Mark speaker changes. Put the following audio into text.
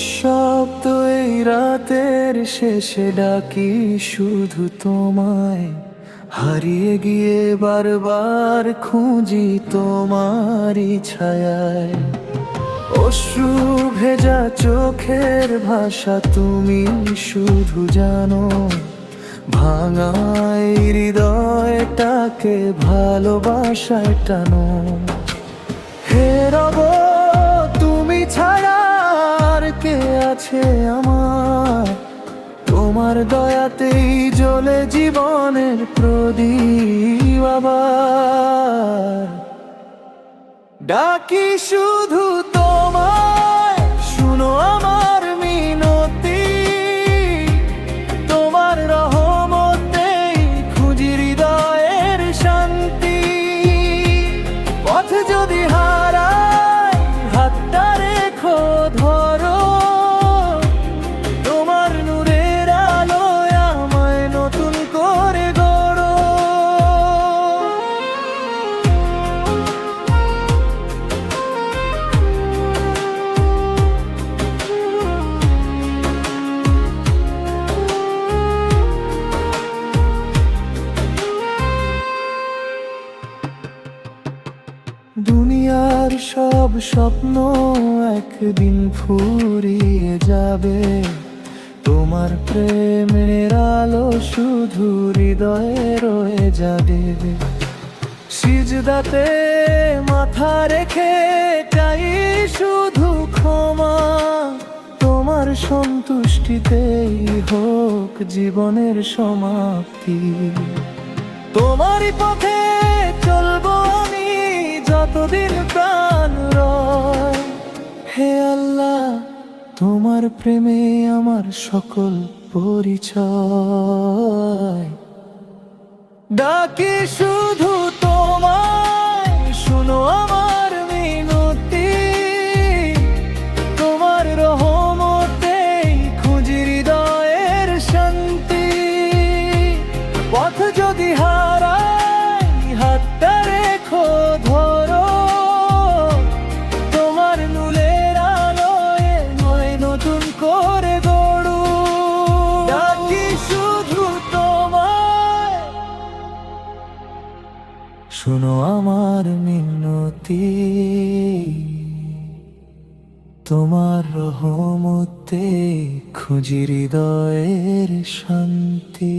Speaker 1: নিঃশব্দ এই রাতের শেষে ডাকি শুধু তোমায়, হারিয়ে গিয়ে বারবার খুঁজি তোমারই ছায়ায়। অশ্রু ভেজা চোখের ভাষা তুমি শুধু জানো, ভাঙায় হৃদয়টাকে ভালোবাসায় টানো। হে রব, তুমি ছাড়া আর কে আছে আমার? তোমার দয়াতেই জ্বলে জীবনের প্রদীপ আবার। ডাকি শুধু তোমায়, শুনো আমার মিনতি। তোমার রহমতেই খুঁজি হৃদয়ের শান্তি। পথ যদি হারাই, হাতটা রেখো ধরো। তোমার নূরের আলোয় আমায় নতুন করে গড়ো। দুনিয়ার সব স্বপ্ন একদিন ফুরিয়ে যাবে, তোমার প্রেমের আলো শুধু হৃদয়ে রয়ে যাবে। সিজদাতে মাথা রেখে চাই শুধু ক্ষমা। তোমার সন্তুষ্টিতেই হোক জীবনের সমাপ্তি। তোমারই পথে চলবো আমি যতদিন প্রাণ রয়। হে আল্লাহ, তোমার প্রেমে আমার সকল পরিচয়। ডাকি শুধু তোমায়, শুনো আমার মিনতি। তোমার রহমতেই খুঁজি হৃদয়ের শান্তি। পথ যদি হারাই, হাতটা রেখো ধরো। তোমার নূরের আলোয় নয় নতুন করে গড়ো। ডাকি শুধু তোমায়, শুনো আমার মিনতি। তোমার রহমতে খুঁজি হৃদয়ের শান্তি।